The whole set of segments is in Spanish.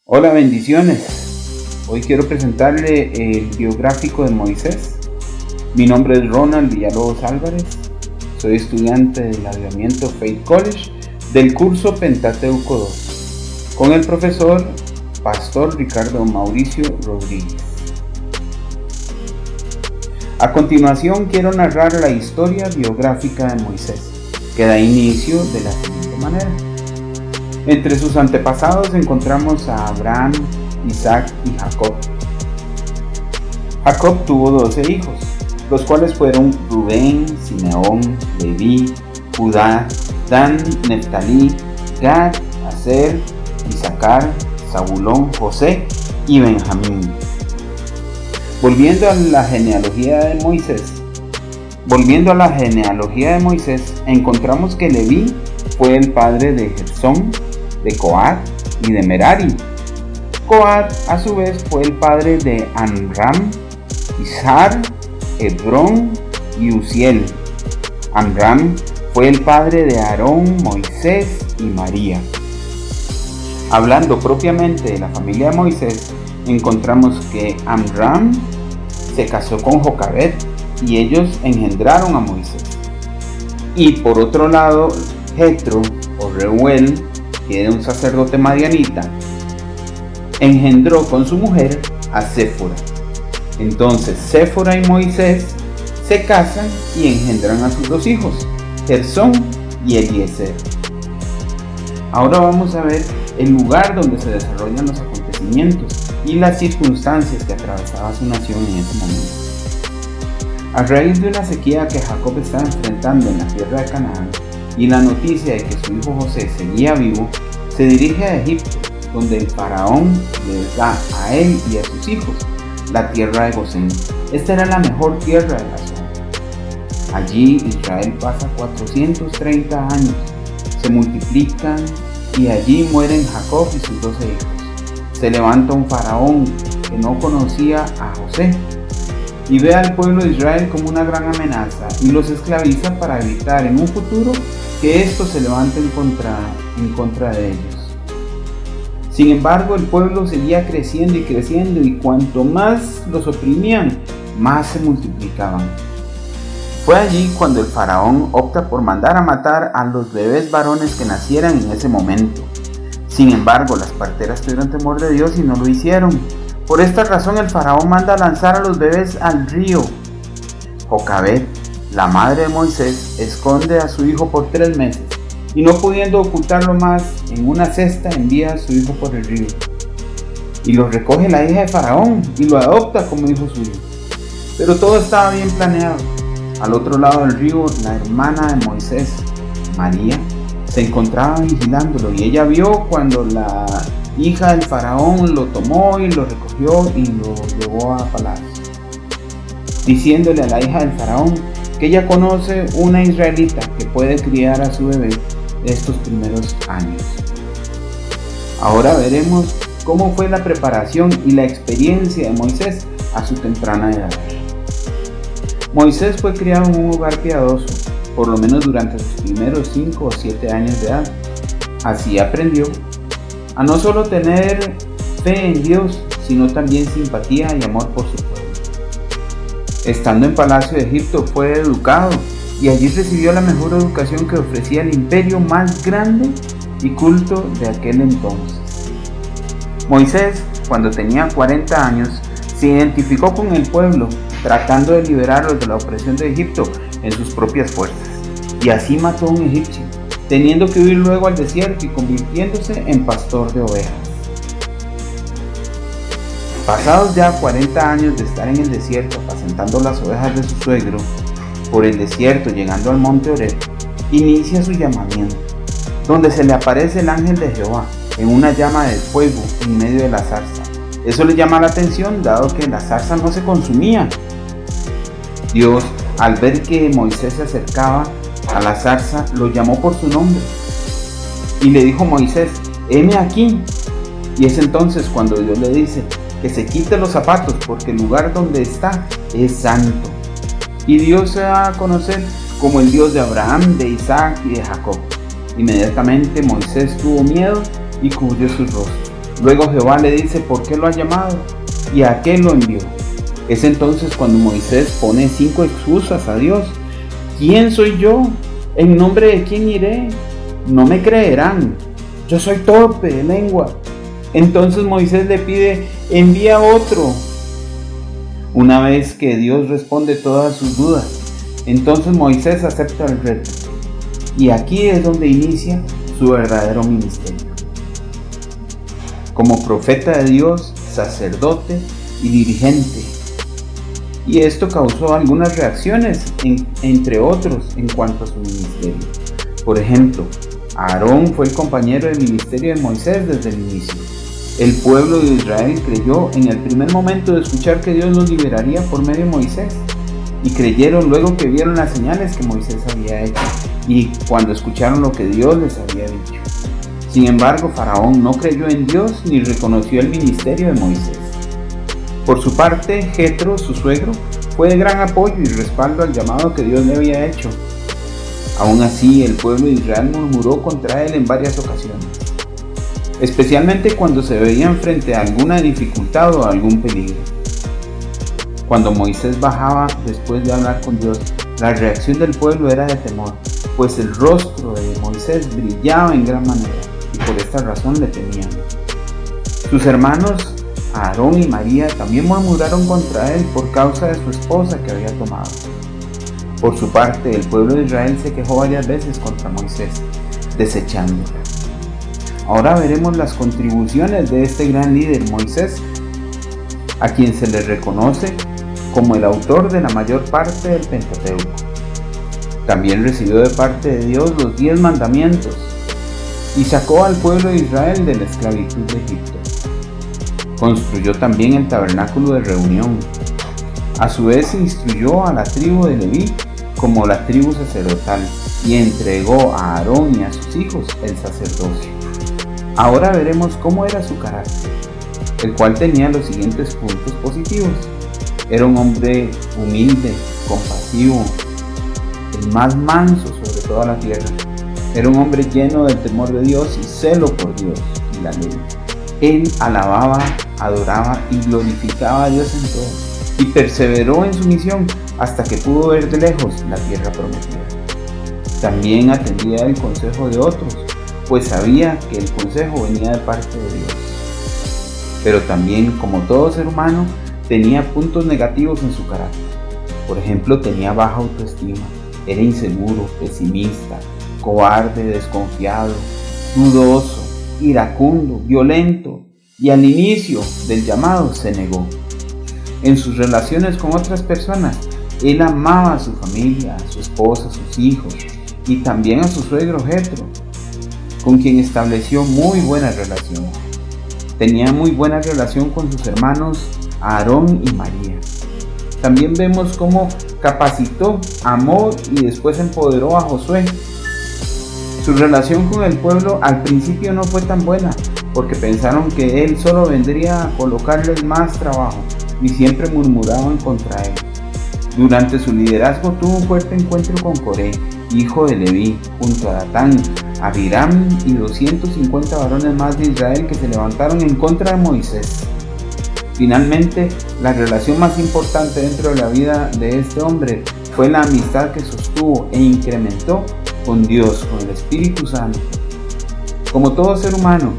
Hola, bendiciones. Hoy quiero presentarle el biográfico de Moisés. Mi nombre es Ronald Villalobos Álvarez. Soy estudiante del Avivamiento Faith College del curso Pentateuco 2 con el profesor Pastor Ricardo Mauricio Rodríguez. A continuación quiero narrar la historia biográfica de Moisés, que da inicio de la siguiente manera. Entre sus antepasados encontramos a Abraham, Isaac y Jacob. Jacob tuvo 12 hijos, los cuales fueron Rubén, Simeón, Leví, Judá, Dan, Neftalí, Gad, Aser, Isaacar, Zabulón, José y Benjamín. Volviendo a la genealogía de Moisés, encontramos que Leví fue el padre de Gersón, de Coat y de Merari. Coat a su vez fue el padre de Amram, Izhar, Hebrón y Uziel. Amram fue el padre de Aarón, Moisés y María. Hablando propiamente de la familia de Moisés, encontramos que Amram se casó con Jocabed y ellos engendraron a Moisés. Y por otro lado, Jetro o Reuel, que era un sacerdote madianita, engendró con su mujer a Séfora. Entonces Séfora y Moisés se casan y engendran a sus dos hijos, Gersón y Eliezer. Ahora vamos a ver el lugar donde se desarrollan los acontecimientos y las circunstancias que atravesaba su nación en ese momento. A raíz de una sequía que Jacob estaba enfrentando en la tierra de Canaán y la noticia de que su hijo José seguía vivo, se dirige a Egipto, donde el faraón les da a él y a sus hijos la tierra de Gosén. Esta era la mejor tierra de la zona. Allí Israel pasa 430 años, se multiplican y allí mueren Jacob y sus 12 hijos. Se levanta un faraón que no conocía a José y ve al pueblo de Israel como una gran amenaza y los esclaviza para evitar en un futuro que estos se levanten en contra de ellos. Sin embargo, el pueblo seguía creciendo y cuanto más los oprimían, más se multiplicaban. Fue allí cuando el faraón opta por mandar a matar a los bebés varones que nacieran en ese momento. Sin embargo, las parteras tuvieron temor de Dios y no lo hicieron. Por esta razón el faraón manda a lanzar a los bebés al río. Jocabed, la madre de Moisés, esconde a su hijo por 3 meses y no pudiendo ocultarlo más, en una cesta envía a su hijo por el río. Y lo recoge la hija de faraón y lo adopta como hijo suyo. Pero todo estaba bien planeado. Al otro lado del río, la hermana de Moisés, María, se encontraba vigilándolo y ella vio cuando la hija del faraón lo tomó y lo recogió y lo llevó a palacio, diciéndole a la hija del faraón que ella conoce una israelita que puede criar a su bebé estos primeros años. Ahora veremos cómo fue la preparación y la experiencia de Moisés a su temprana edad. Moisés fue criado en un hogar piadoso, por lo menos durante sus primeros 5 o 7 años de edad. Así aprendió a no solo tener fe en Dios, sino también simpatía y amor por su pueblo. Estando en Palacio de Egipto fue educado y allí recibió la mejor educación que ofrecía el imperio más grande y culto de aquel entonces. Moisés, cuando tenía 40 años, se identificó con el pueblo, tratando de liberarlos de la opresión de Egipto en sus propias fuerzas, y así mató a un egipcio, teniendo que huir luego al desierto y convirtiéndose en pastor de ovejas. Pasados ya 40 años de estar en el desierto apacentando las ovejas de su suegro, por el desierto llegando al monte Horeb, inicia su llamamiento, donde se le aparece el ángel de Jehová en una llama de fuego en medio de la zarza. Eso le llama la atención dado que la zarza no se consumía. Dios, al ver que Moisés se acercaba a la zarza, lo llamó por su nombre y le dijo: Moisés, heme aquí. Y es entonces cuando Dios le dice que se quite los zapatos porque el lugar donde está es santo. Y Dios se da a conocer como el Dios de Abraham, de Isaac y de Jacob. Inmediatamente Moisés tuvo miedo y cubrió su rostro. Luego Jehová le dice por qué lo ha llamado y a qué lo envió. Es entonces cuando Moisés pone 5 excusas a Dios. ¿Quién soy yo? ¿En nombre de quién iré? No me creerán. Yo soy torpe de lengua. Entonces Moisés le pide, envía otro. Una vez que Dios responde todas sus dudas, entonces Moisés acepta el reto. Y aquí es donde inicia su verdadero ministerio. Como profeta de Dios, sacerdote y dirigente. Y esto causó algunas reacciones, entre otros, en cuanto a su ministerio. Por ejemplo, Aarón fue el compañero de ministerio de Moisés desde el inicio. El pueblo de Israel creyó en el primer momento de escuchar que Dios los liberaría por medio de Moisés. Y creyeron luego que vieron las señales que Moisés había hecho y cuando escucharon lo que Dios les había dicho. Sin embargo, Faraón no creyó en Dios ni reconoció el ministerio de Moisés. Por su parte, Jetro, su suegro, fue de gran apoyo y respaldo al llamado que Dios le había hecho. Aún así, el pueblo de Israel murmuró contra él en varias ocasiones, especialmente cuando se veían frente a alguna dificultad o algún peligro. Cuando Moisés bajaba después de hablar con Dios, la reacción del pueblo era de temor, pues el rostro de Moisés brillaba en gran manera y por esta razón le temían. Sus hermanos Aarón y María también murmuraron contra él por causa de su esposa que había tomado. Por su parte, el pueblo de Israel se quejó varias veces contra Moisés, desechándola. Ahora veremos las contribuciones de este gran líder Moisés, a quien se le reconoce como el autor de la mayor parte del Pentateuco. También recibió de parte de Dios los 10 mandamientos y sacó al pueblo de Israel de la esclavitud de Egipto. Construyó también el tabernáculo de reunión. A su vez instruyó a la tribu de Leví como la tribu sacerdotal y entregó a Aarón y a sus hijos el sacerdocio. Ahora veremos cómo era su carácter, el cual tenía los siguientes puntos positivos. Era un hombre humilde, compasivo, el más manso sobre toda la tierra. Era un hombre lleno del temor de Dios y celo por Dios y la ley. Él alababa, adoraba y glorificaba a Dios en todo, y perseveró en su misión hasta que pudo ver de lejos la tierra prometida. También atendía el consejo de otros, pues sabía que el consejo venía de parte de Dios. Pero también, como todo ser humano, tenía puntos negativos en su carácter. Por ejemplo, tenía baja autoestima, era inseguro, pesimista, cobarde, desconfiado, dudoso, iracundo, violento, y al inicio del llamado se negó. En sus relaciones con otras personas, él amaba a su familia, a su esposa, a sus hijos y también a su suegro Jetro, con quien estableció muy buena relación. Tenía muy buena relación con sus hermanos Aarón y María. También vemos cómo capacitó, amó y después empoderó a Josué. Su relación con el pueblo al principio no fue tan buena, porque pensaron que él solo vendría a colocarles más trabajo y siempre murmuraban contra él. Durante su liderazgo tuvo un fuerte encuentro con Coré, hijo de Leví, junto a Datán, Abiram y 250 varones más de Israel que se levantaron en contra de Moisés. Finalmente, la relación más importante dentro de la vida de este hombre fue la amistad que sostuvo e incrementó con Dios, con el Espíritu Santo. Como todo ser humano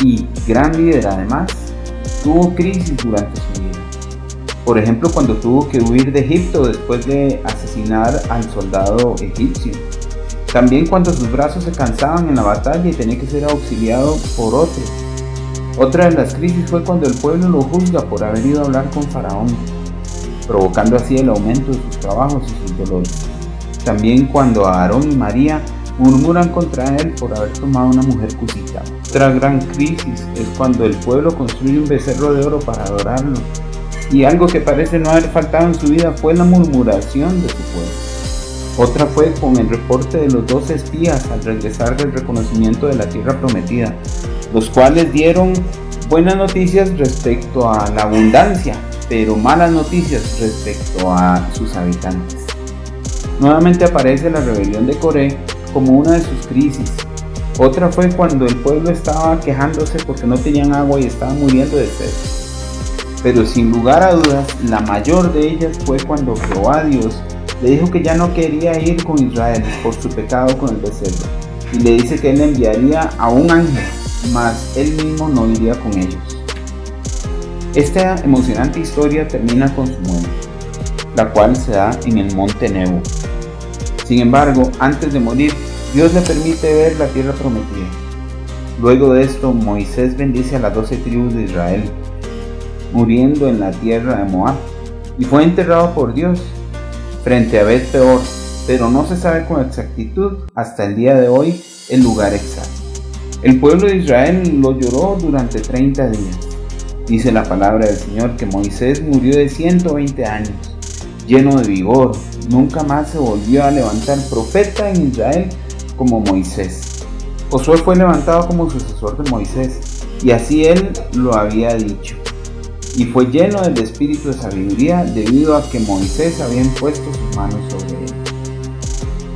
y gran líder además, tuvo crisis durante su vida. Por ejemplo, cuando tuvo que huir de Egipto después de asesinar al soldado egipcio. También cuando sus brazos se cansaban en la batalla y tenía que ser auxiliado por otro. Otra de las crisis fue cuando el pueblo lo juzga por haber ido a hablar con Faraón, provocando así el aumento de sus trabajos y sus dolores. También cuando Aarón y María murmuran contra él por haber tomado una mujer cusita. Otra gran crisis es cuando el pueblo construye un becerro de oro para adorarlo. Y algo que parece no haber faltado en su vida fue la murmuración de su pueblo. Otra fue con el reporte de los 12 espías al regresar del reconocimiento de la tierra prometida, los cuales dieron buenas noticias respecto a la abundancia, pero malas noticias respecto a sus habitantes. Nuevamente aparece la rebelión de Coré como una de sus crisis. Otra fue cuando el pueblo estaba quejándose porque no tenían agua y estaban muriendo de sed. Pero sin lugar a dudas, la mayor de ellas fue cuando Jehová Dios le dijo que ya no quería ir con Israel por su pecado con el becerro, y le dice que él enviaría a un ángel, mas él mismo no iría con ellos. Esta emocionante historia termina con su muerte, la cual se da en el monte Nebo. Sin embargo, antes de morir, Dios le permite ver la tierra prometida. Luego de esto, Moisés bendice a las 12 tribus de Israel, muriendo en la tierra de Moab, y fue enterrado por Dios frente a Bet Peor, pero no se sabe con exactitud hasta el día de hoy el lugar exacto. El pueblo de Israel lo lloró durante 30 días. Dice la palabra del Señor que Moisés murió de 120 años, lleno de vigor. Nunca más se volvió a levantar profeta en Israel como Moisés. Josué fue levantado como sucesor de Moisés, y así él lo había dicho. Y fue lleno del espíritu de sabiduría debido a que Moisés había impuesto sus manos sobre él.